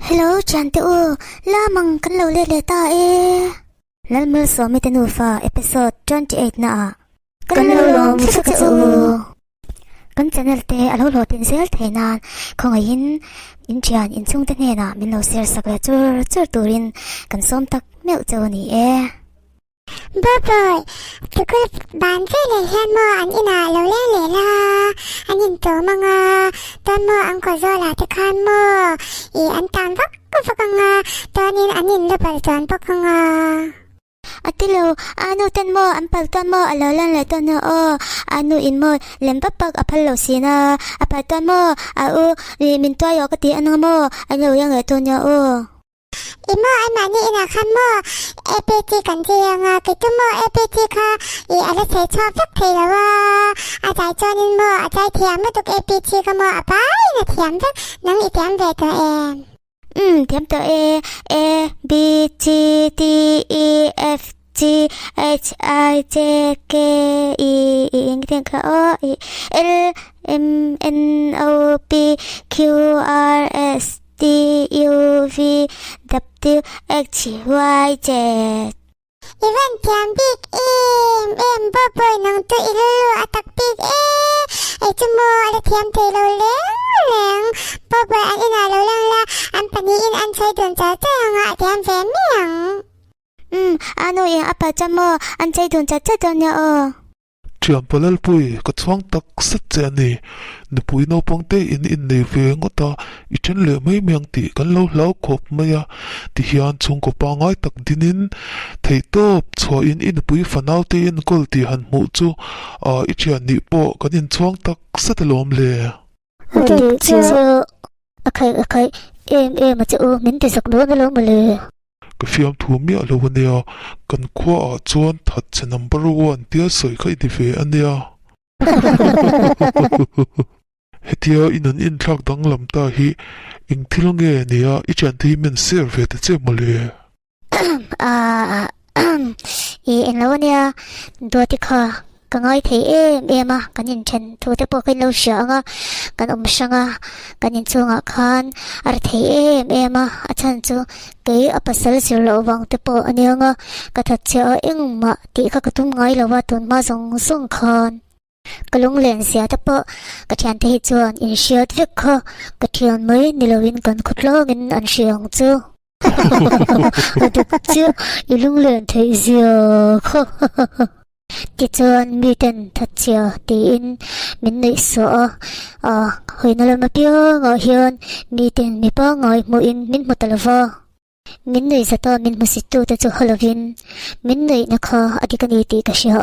Hello, chan te u. Lamang kan lo le ta e. Lalmul so mi te nu fa episode 28 na a. Kan lo lom sa ka u. Kan channel te alo lo tin sel the nan khong in chian in chung te ne na min lo share sak la chur turin kan som tak meu chaw ni e. Boy, tukul ban fe le hian mo an ina lo le la anin to manga ton mo ang ko zo la te khan mo I an tan vak ko fakanga tonin anin lo pal ton pakanga Atilo, ano ten mo ang palton mo alalan le ton o ano in mo lempapag apalo sina apalton mo au min to yo ka ti ano mo ano yang le ton o Imo ay mani ina khan mo APT kan ti nga kitu mo APT ka I ala se chop tak the la wa a jai chonin mo a jai thiam mo tuk APT ka mo apai na thiam tak nang I thiam ve to em thiam to A B C D E F G H I J K E in tiếng ka o L M N O P Q R S D U V W X Y Z Iwan thiam big em boy nang tu ilu atak big ay tumo ala thiam te lo leng boy an ina lo lang la an paniin an choy dun cha cha nga thiam ve miang ano yang apa chamo an chai dun cha cha don ya o Chiam palal pui ka chuang tak sat che ani na pui no pangte in nei ve ngota I chen le mai miang ti kan lo hlau khop maya ti hian chung ko pangai tak dinin thei top chho in pui fanau te in kol ti han mu chu I chian ni po kan in chuang tak sat lom le okay em ma chu min ti sak lo lo ma le ka fiam thu mi alo nia kan khwa a chuan that che number 1 tia soi khai ti ve ania hetia in thak dang lam ta hi ing thilnge nia I chan thi men ser ve te che mole I en lo nia do ti kha ka ngai thei em a kan in chen thu te po kai lo sha nga kan sanga kan in chunga khan ar thei em a chan chu ke apasal sir lo wang te po anianga ka that cha eng ma ti ka tum ngai lo wa tun ma song khan kalung len sia te po ka thian te hi chuan in shiat vek kha ka thian mai nilowin kan khutlong in an siang chu chu ilung len thei zia kha ti chuan mi ten that chia ti in min nei so hoina lama pia nga hian mi ten mi pa ngai mu in min mutalwa min nei zata min musitu te chu Halloween min nei na kha adikani ti ka sha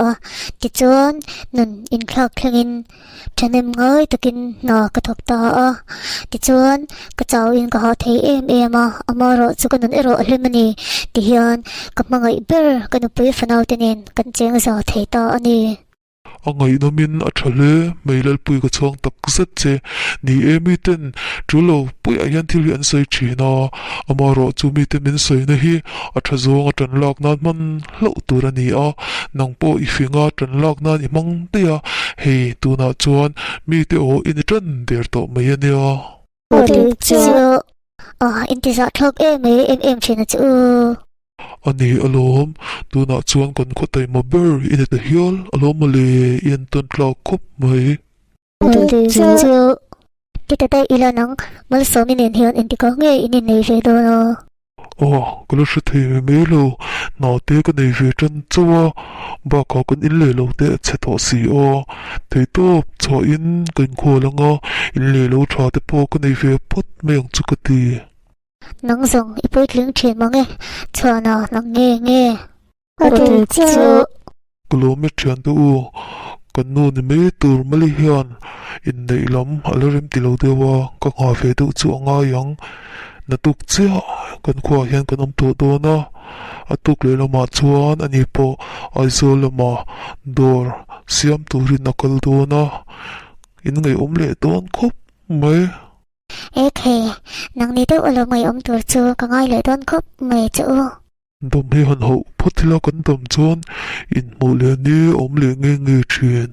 ti chuan nun in khak thlengin thanem ngai takin na ka thok ta ti chuan ka chaw in ka ha thei em amaro chu kanun ero hlemani ti hian ka mangai ber kanu pui fanau tenin kan cheng za thei ta ani angai no min a thale meilal pui ka chuang tak zat che ni emi ten chulo pui a hian thil an sei thina amaro chu mi te min sei na hi a thazong a tan lak nan man hlo tur ani a nang po I finga tan lak nan I mang te a hei tuna chuan mi te o in tan der to mai ania chu intiza thok em chena chu ani alom tuna chuan kon khotai ma ber in the hill alom le in ton tla khop mai chu kita tai ila nang mal so min en hian intika nge in nei ve do kalo shi thei me lo na te ka nei ve chan chawa ba ka kon in le lo te che tho si thei to cho in kan kho langa in le lo tha te po ka nei ve pot meng chu ka ti nang zong ipoi tling thien mange chana nang nge chu kilomet thian tu kan nu ni me tur mali hian in nei lam alorim ti lo dewa ka nga ve tu chu anga yang na tuk chia kan khwa hian kan to do na atuk le lama chuan ani po aizol lama dor siam turin nakal do na in ngai le don khop mai nang ni te ulo mai tur chu ka ngai le don khop mai chu dom hi han ho photila kan dom chuan in mu le ni le nge thien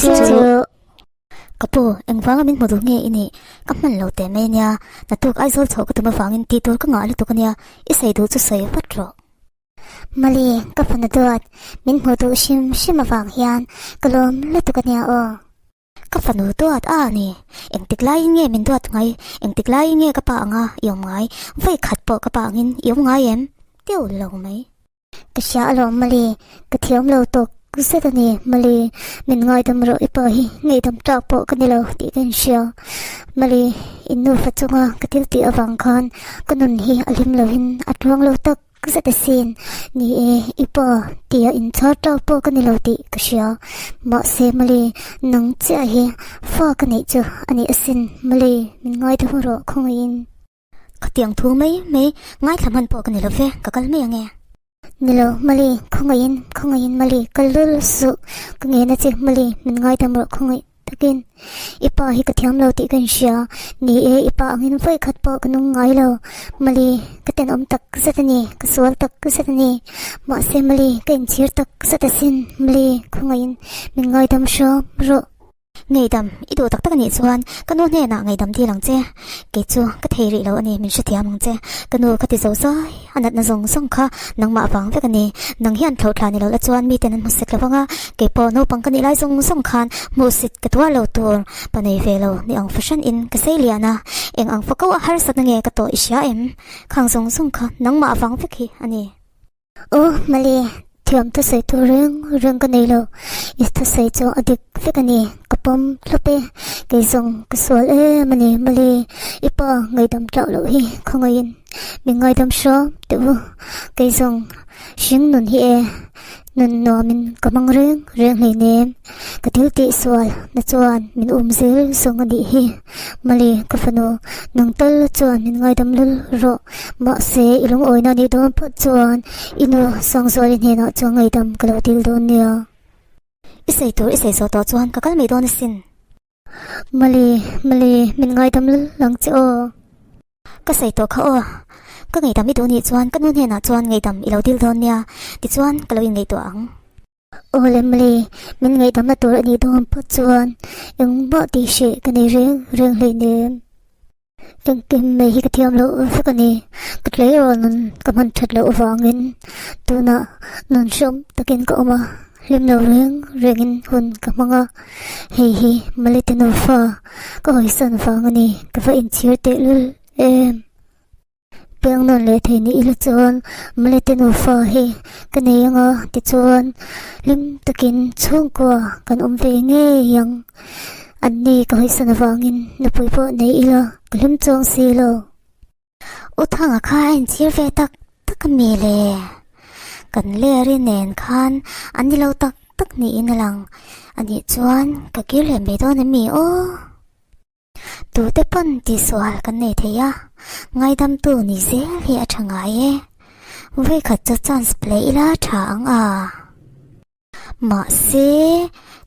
chu กระปูเอ็งฟังมินหมดเงี้ยอินี่กับมันเราแต่ไม่เนี่ยแต่ตัวไอ้โซ่เขาก็ตัวมาฟังอินตีตัวก็งอเลยตัวกันเนี่ยอิสัยดูจะใส่ฟัดหรอมาลีกับพันตัวมินหมดชิมมาฟังเฮียนก็ลมเลยตัวกันเนี่ยกับฟันตัวนี่เอ็งติดไล่เงี้ยมินตัวไงเอ็งติดไล่เงี้ยกระป๋างยอมไงไฟขัดปอกกระป๋างินยอมไงเอ็มเดี๋ยวลงไหมกระชากลงมาลีกระเทียมเราตกกุศลนี่มาลีมินง่อยดำรออีปะฮีง่ายดำจับปอกกันนี่เราตีกันเชียวมาลีอินนูฟัดจงกระเทียมตีอวังคันก็นุนฮีอลิมเราหินอัดรองเราตกกุศลสินนี่อีปะตีอินชอดจับปอกกันนี่เราตีกันเชียวมาเซมาลีนังเจ้าฮีฟ้ากันนี่จูอันนี้สินมาลีมินง่อยดำรอคงอินก็เตียงทูไหมง่ายทำมันปอกกันนี่เราเฟ่ก็กันไม่ยังไงนี่เรามาลีคงอินมาลีก็ลุลสุก็เงี้ยนะจิมาลีมันง่ายทำรคงอินตะกินอีป้าฮิกระเทียมเราติกันเชียนี่อีป้าเงินไฟขัดปอกกันงง่ายเรามาลีก็เต้นตักสัตนี่ก็สวลตักสัตนี่มาเซมาลีก็อินชีร์ตักสัตสินมาลีคงอินมันง่ายทำชอบรไงดำอีดูตักนี่ส่วนก็นู้นเนี่ยนะไงดำที่หลังเจ้เกจูก็เทรีเราอันนี้มันชุดเทียมมึงเจ้ก็นู้นก็ติดโซ่ซ้ายอันนั้นน่ะส่งค่ะนังมาฟังเพื่อนนี่นังเฮียนเขาทานนี่เราละจวนมีแต่นั้นมุสิกแล้วว่าเกปอโนปังกันนี่ไล่ส่งคันมุสิกกตัวเราตัวปนในเฟลนี่อังฟัชชันอินก็เซเลียนะเองอังฟักก็หาสัตว์เงี้ยก็ตัวอิชยาเอ็มข้างส่งค่ะนังมาฟังเพื่อนอันนี้โอ้มาลีเทียมตัวใส่ตัวเรื่องกันนี่เราอิสตัวใส่จงอดีตเพื่อนนี่กระป๋อมลุเป้เกยส่งกสวลมันนี่มาลีอีปอไงดำเจ้าเลยคงอินมีไงดำชอบตัวเกยส่งชิงนุนนุนนอมินกำลังเรื่องเลยเนมกระทิวติสวลนัจวนมินเซลส่งอดีมาลีกฟโนนังตลจวนมินไงดำลุลโรมาเซอิลงโอยนันนี่โดนพัดจวนอินูส่งสวลินเฮนะจงไงดำกลาวติลโดนเนี่ยอิสัยโซตัวจวนก็ไม่โดนสินมาลีมินไงดำลุลหลังจ้อก็ใส่ตัวเขาก็ไงดำไม่โดนนี่จวนก็นู่นเฮนะจวนไงดำอีเราติลโดนเนี่ยติจวนก็เรายังไงตัวอังโอ้เลมลีมินไงดำละตัวนี้โดนพัดจวนยังบ่ตีเชกันในเรื่องเลยเนมยังกินไม่ฮิกเทียมเราสักนี้ก็เลยวันก็มันชัดเราฟังเงินตัวน่ะนนชมตะกินก็มาเรื่องเราเรื่องคนกับมังเฮ้ยมาเลยตินฟ้าก็หอยสันฟังนี่ก็ว่าอินเชียร์เตลุลเปียงนนเลยทีนี้อิลจวนมาเลยตินฟ้าเฮกันนี่ยังติจวนลิมตะกินช่วงกว่ากันเวงเงยังอันนี้ก็หอยสันฟังอินนับไปพอในอิละก็ลิมจงซีโลอุทางข้าอินเชียร์เวตักมีเลยกันเล่รีเนนคันอันนี้เราตักนี่นั่นหลังอันนี้จวนก็กิเลนไม่โดนมีโอตัวเตปนที่สวลกันในเทียไงดำตัวนี่เสียเฮียช่างไงเว้ยขัดจะจันสเปรย์ละช่างมาเสีย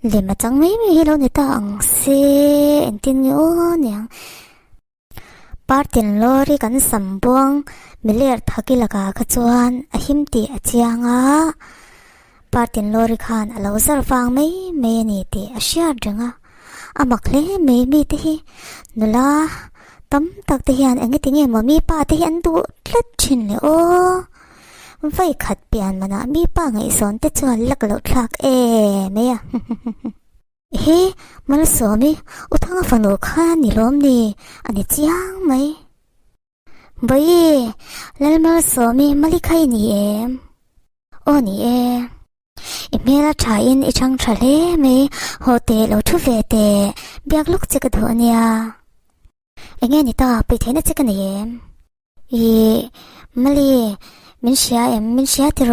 เลยมาจังไม่มีเราในตังเสียอันที่นี่โอ้เนี่ยปาร์ตินลอรีกันสัมบวงมิเลร์ทักิลกากจวนอหิมตีอเจียงปาร์ตินลอรีขันเราสารฟังไม่นี่ตีอเชียดึงอามักเล่ไม่มีตีนุลาตั้มตักตีอันอันนี้ตีเนี่ยมันมีป้าตีอันดูลัดชินเลยโอ้ไฟขัดเปลี่ยนมันนะมีป้าไงสอนแต่จวนลักหลุดลักไม่อะเฮ้มันสวมีอุทางฝันโอข้านี่ล้มนี่อันนี้จียงไหมบอยแล้วมันสวมีมาลิใครนี่โอ้นี่เมล่าชายอินช่างทะเลไม่โฮเทลเราทุเวเตเบียกลุกจิกตัวเนี่ยเงี้ยนี่ตาไปเทนจิกนี่มาลีมินเชียติโร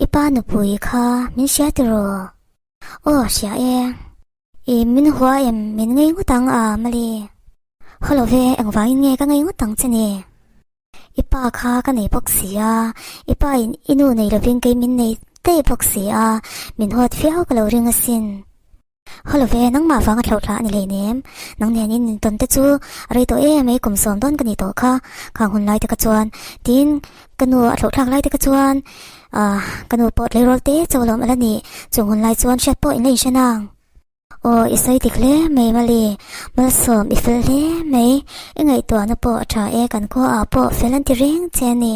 อีป้าหนูปุยค่ะมินเชียติโรโอ้เชียมินหัวมินไงงูตังมาลีฮัลโหลเวฟังไงก็ไงงูตังจะเนี่ยอีป้าค่ะกันไหนพกเสียอีป้าอินูในระเบียงไกมินในเต้พกเสียมินหัวเฟี้ยวกับเราเรื่องสินฮัลโหลเวนังมาฟังกับเราละนี่เลยเนี่ยนังเนี่ยนี่ตอนเตจูอะไรตัวไม่กลุ่มสมต้นกันนี่ตัวค่ะข้างหุ่นไล่ตะกจวนดินกันหนูเราทางไล่ตะกจวนกันหนูปอดเลยโรเต้เจ้าลมอะไรนี่จงหุ่นไล่จวนแชทปอยเลยชนาง ô isoi tik le mei mali mal som ifel le mei ngai to na po tha e kan ko a po felan ti reng che ni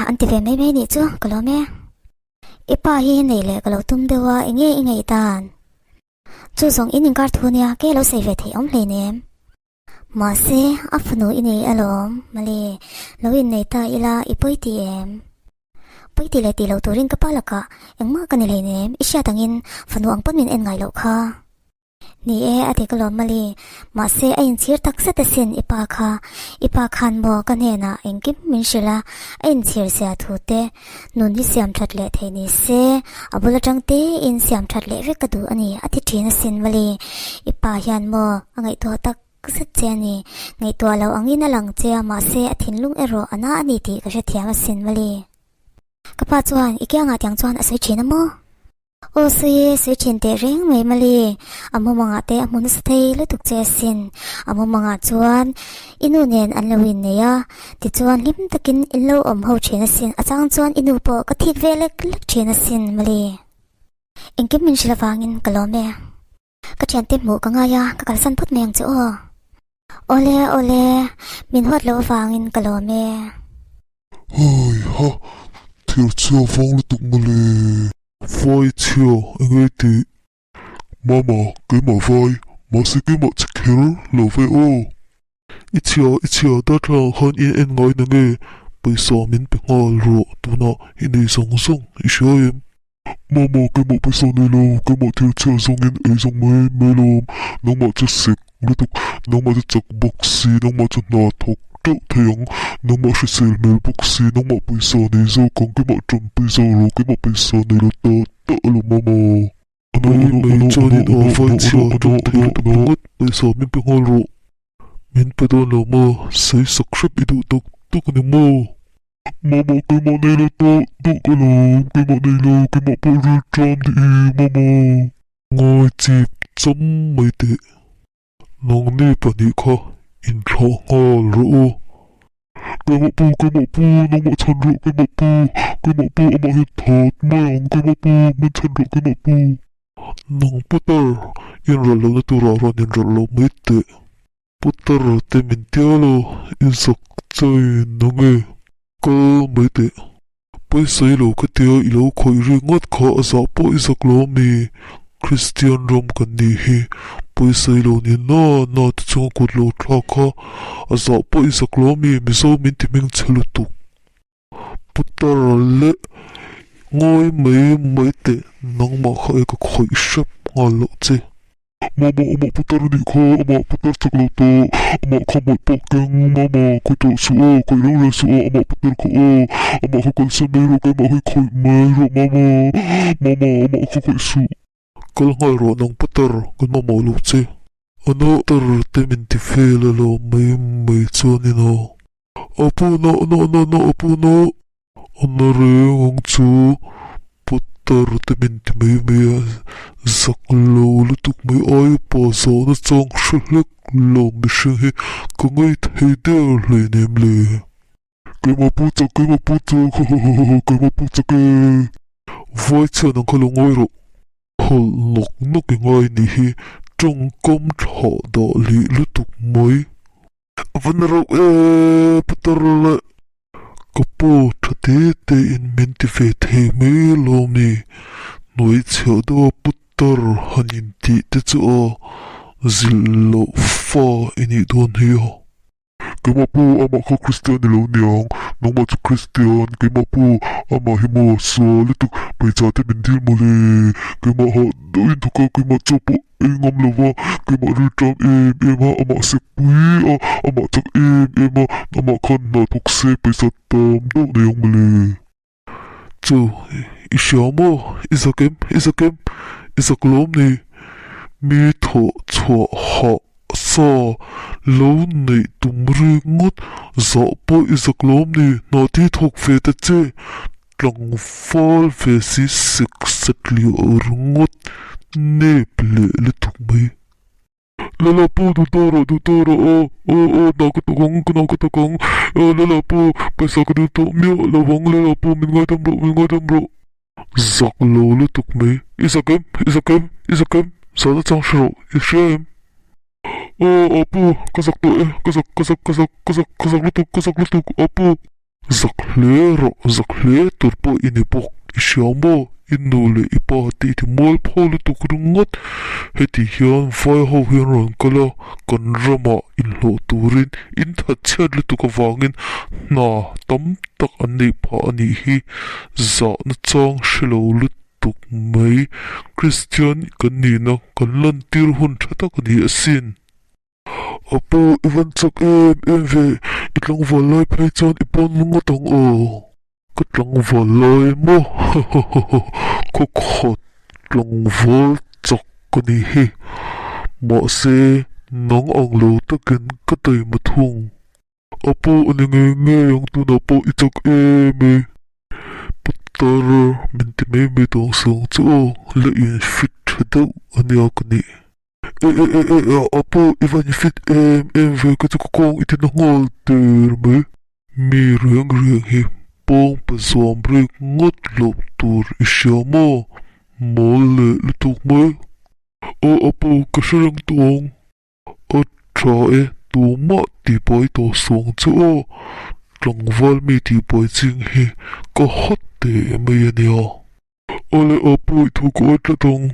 anti ve mei mei ni chu kalome ipa hi nei le kalo tum dewa ngai tan chu zong in kar thunia ke lo sei ve thei om hle nem ma se afnu ini alom mali lo in nei ta ila ipoi ti em poi ti le ti lo turin ka palaka engma kan le nem isya tangin fanu ang pon min en ngai lo kha ni e ate kalom mali ma se ain chir tak sa ta sin ipa khan mo kan he na engkim min shila ain chir sia thu te nun ni siam that le the ni se abula tang te in siam that le ve ka du ani ati thina sin mali ipa hian mo angai to tak sa che ni ngai to lo angin alang che ma se athin lung ero ana ani ti ka she thiam sin mali kapa chuan ikya nga tyang chuan asoi china mo o sui chin te reng mei mali amu manga te amun sa thei lu tuk che sin amu manga chuan inu nen an lawin ne ya ti chuan lim takin illo om ho chena sin achang chuan inu po ka thik velek lek chena sin mali engkim min shila wangin kalome ka chen te mu ka nga ya ka kalsan phut meng chu ole min hot lo wangin kalome Ai ha, thiểu chiều vong liên tục mà lì. Vai chiều, anh ấy thì. Mama, cái mà vai, mà sẽ cái mà chắc hiểu là vai ô. Ít chiều, đã thằng hơn in em ngồi nè nghe. Bây giờ mình bị ngờ rộ, tụi nó, in ấy sống, ít chiều em. Mama, cái mà bây giờ này lâu, cái mà thiểu chiều sống in ấy sống mê lồm. Nó mà chắc xịt, liên tục, nó mà chắc bốc xì, nó mà chắc nà thọc. Thằng nó mà sẽ xel mel boxi nó mà bây giờ này rồi còn cái mà trầm bây giờ rồi cái mà bây giờ này là tớ là mama nó cho nên ở vai chiều trong thấy nó ngất bây giờ mình bị ngồi rồi mình phải đón là mơ xây sọc sắp bị tụ cái này mơ mama cái mà này là tớ cái mà bao nhiêu trăm thì mama ngồi chìm chấm mấy tệ nong nè bà nị kha in thọ ngờ rỗ cái mộ pu nó mộ chân rỗ cái mộ pu ở mộ hiện thật mai cái mộ pu mình chân rỗ cái mộ pu nong putar in ra lo tu ra ron in ra lo mấy tệ putar te mình tiêu lo in sọc chơi nó nghe cơ mấy tệ bây giờ lo cái tiêu lo khơi riêng ngất khó giả bộ in sọc lo mi Christian rom kan ni hi bây giờ lo ni na chung cột lo thaka a za po isa klomi mi so min ti ming chelu tu putar le ngoi mấy te nong ma khai ka khoi shap ngalo che mama putar ni kha ama putar chaklo to ama khamoi pokeng mama ko to su ko lo su ama putar ko ama ko kol se me ro ka ma khoi me ro mama ama ko khoi su kal ngai ro nong putar kun ma mo lu che ano tar te min ti fel lo mai choni no apu no apu no anare ngong chu putar te min ti mai zak lo lu tuk mai ai pa zo na chang shlek lo mi shi he ko ngai thei de le nem le ke ma pu cha ke vai cha nang khalo ngoi ro hol nok ngai ni hi trong công thọ đỏ lý lưu tục mới vẫn rồi putar là capo thề tê in mình thì về thề mấy lom nè nói chiều đó putar hanin ti te cho zillo pha ini don hiyo cái mà pu ama ko Christian lo niang nong ma Christian cái mà pu ama himo so lưu tục bây giờ thì mình đi mua le cái mà họ đối thuộc cái mà cho bộ ngom lova cái mà đi trong em ama sẽ quý ama chắc em ama con nó thuộc xe bây giờ tầm đâu này ông le chú isiamo isaklom này mi thọ chua họ sa lâu này tụm rì ngất dọ bôi isaklom này nó thì thuộc về ta chê lòng fall về si sực sật liu ngất nếp lệ lệ thuộc mấy lala po tu toro na ka kong lala po pesa ka dito myo lawang lala po min ngay tam bro zak lo lệ thuộc mấy isa kem sao đó trong sổ ít xem apu kasak tu kasak lutu apu zak le turpo inipok isiamo inule ipa hati ti mol pho lutu krungot heti hian vai ho hian ron kala kan rama in lo turin in thachat lutu ka wangin na tam tak ani pha ani hi za na chang shilo lutuk mai Christian kan ni na kan lan tir hun thata kan hi asin apo iwan chak em ve itlang walai phei chan ipon lunga tang o katlang walai mo ko khot tlang wal chak kani hi ma se nong ang lo takin katay mathung apo aninge nge yang tu na po ichak me putar minti me tong song chu la in fit thadau ania kani apo iwan fit em ve ka chu kong itin ngol ter me mi riang hi pong pa som break ngot lop tur isyamo mole lutuk me apo kasarang tuong at trae tuma tipay to song chu langwal mi tipay ching hi kahatte mayaniya ale apo itu ko atlatong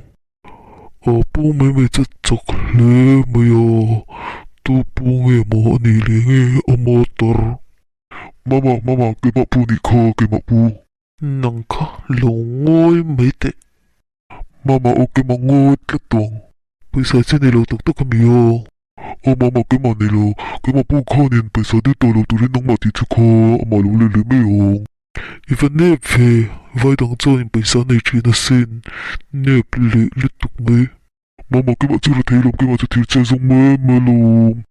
apo may chak le maya tupunge mo anilinge amatar mama kima pu ni ka kima pu nangka longoy may te mama o kima ngot latong paisa chinilo tok kamiyo o mama kima nilo kima pu kanin paisa dito lo turin ng mati chuka amalo lilimiyong ifa nep fe vai dang chonin paisa na ichina sin nep le lituk me mama kima chura theilom kima chu thir chezong me melom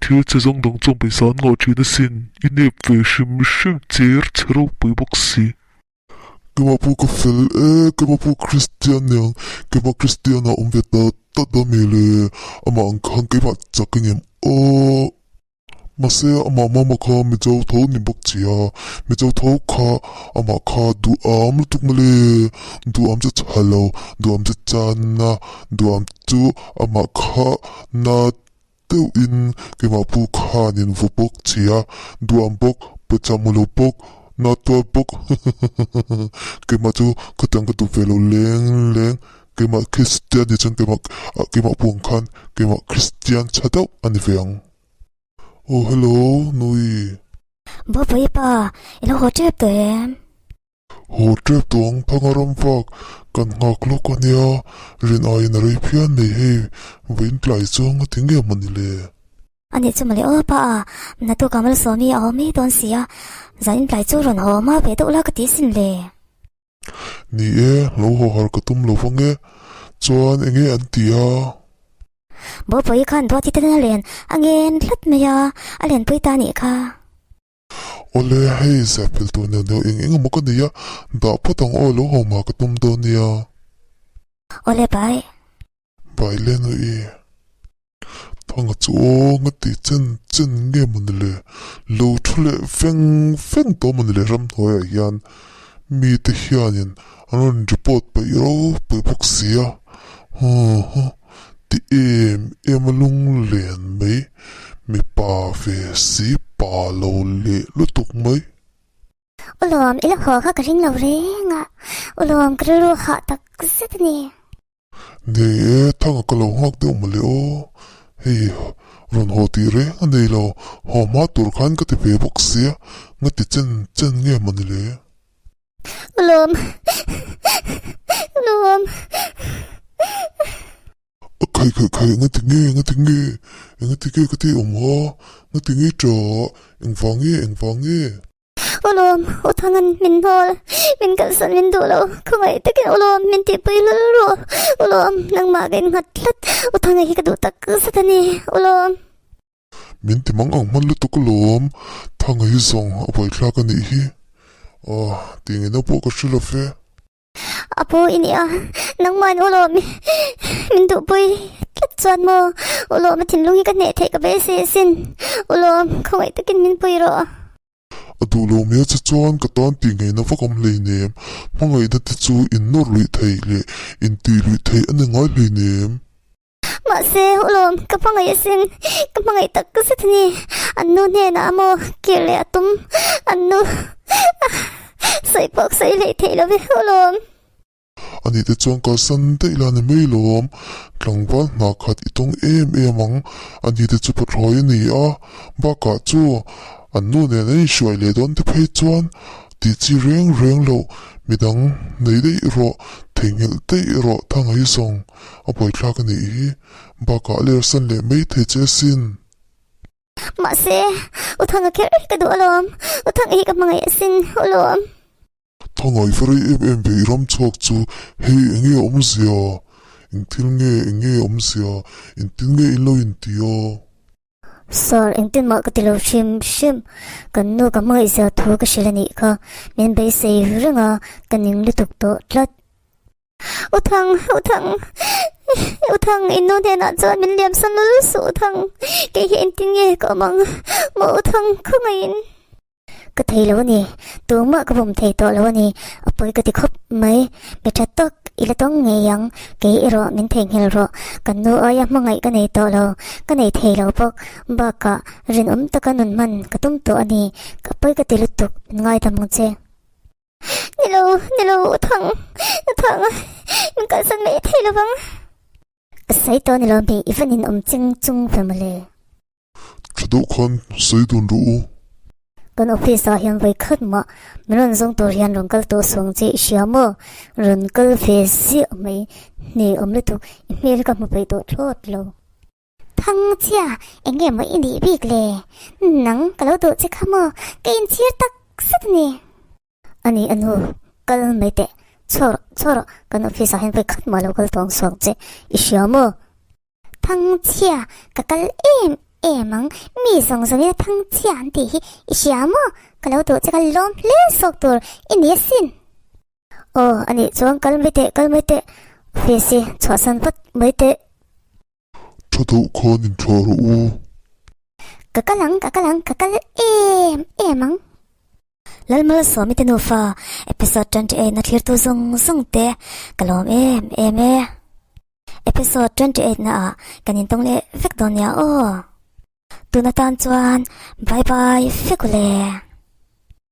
thir chezong dang chong paisa ngao china sin inep fe shim cher chero pui boksi kima pu ka fel kima pu Christian yang kima Christian na umbeta tadamile ama angkang kima chakingem mase ama mama ka mi jaw tho ni bokchia mi jaw tho kha ama kha du am lutuk male du am cha chalo du am cha channa du am chu ama kha na teu in kima pu kha nin vo bokchia du am bok pachamulo bok na to bok kima chu katang ka tu velo leng kima Christian ni chan kima puang khan kima Christian chadau ani veang oh hello nui bố bố pa ilo ho chep to em ho trep tong phangaram fak kan ngak lo kania rin ai na rei phian nei he vein tlai chong tinge manile ani chumale o pa na to kamal somi a mi don sia zain plai chu ron ho ma be to la ka ti sin le ni lo ho har ka tum lo fange chuan enge an tia bố bố khan do ti ten len angen thlat me ya alen pui ta ni kha ole hei zapil to ne no eng mo ka nia da patang o lo ho ma ka tum do nia ole bai bai le no i thanga chu ngati chen nge manile lo thule feng to manile ram thoya yan mi te hianin anon report pa iro pa boxia ti em lung len mai mi pa ve si pa lo le lutuk mai ulom ila ho kha ka ring lo renga ulom kru ha tak set ni ne thanga ka lo hak de male o hei ron ho ti re anei lo ho ma tur khan ka ti pe boxia ngati chen nge manile ulom kai ngati nge ka ti omha ngati nge cho eng fange ulom utangan min hol min kalsan min dulo kumai takin ulom min ti pui lulu ulom nang magain ngatlat utangan hi ka du tak satani ulom min ti mang ang man lu to kolom thanga hi zong apai thla ka ni hi tingi na po ka shila fe apo ini nang man ulom min du pui tlat chuan mo ulom tin lungi ka ne thei ka be se sin ulom kumai takin min pui ro tu lo me cha chuan ka ton ti ngai na vakam hlei nem mangai na ti chu in nor lui thei le in ti lui thei an ngai hlei nem mà xe hữu lồm cái phong ấy xin cái phong ấy tất cứ thế này anh nu nè na mô kia lẹ tum anh nu sấy bọc sấy lệ thế là với hữu lồm ani te chuan ka san te ila ne mei lom tlangwal na khat itong em ang ani te chu pathoi ni a ba ka chu an nu ne nei shuai le don te phei chuan ti chi reng lo midang nei dei ro thengel te ro thangai song a poi thlak ni hi ba ka le san le mei the che sin mà xe u thằng kia cái đồ lồm u thằng ấy cái phong ấy xin hữu lồm thangai fari em be ram chok chu hei enge om zia in thil nge om zia in tin nge in lo in tio sor anh tin mà cái tiêu shim cái nu cái mới giờ thu cái xí là nhỉ cơ mình bây giờ rừng à cái những lưu tục tốt lắm u thằng in nu thế nào cho mình liam san lu su thằng cái hiện tin nghe có mong mỗi thằng không in cái thầy lâu nè tôi mà cái vùng thầy to lâu nè ở bên cái tiệc mấy bị chặt tóc ít tông nghe yang cái rồi mình thèn hiểu rồi cái nu ở nhà mang cái này to lâu cái này thầy lâu bốc ba cả riêng ta cái nón man cái tung to nè cái bên cái tiệc tục ngay tầm một xe nè lâu thằng mình cái sân mấy thầy lâu băng cái sấy to nè lâu bị ít phần in chinh chung phải mà lệ chadu khan sei dun ru kan office hian vai khat ma meron zong tor hian rongkal to song che siamo ronkal face mai ne omle tu mer ka mu pai to thot lo thang chia enge ma ini bik le nang kalo to che khamo ke in chia tak sat ni ani anu kal mai te choro kan office hian vai khat ma local tong song che siamo thang chia ka kal mang mi song song ya thang chian ti hi siamo kalau to chaka lom le sok tur ini sin ani chuang kal mai te fesi chosan pat mai te chadu khan in thar u kakal mang lalmal swami te no fa episode 28 na thir tu zong te kalom episode 28 na kanin tong le vek don ya tu na tan chuan bye bye fikule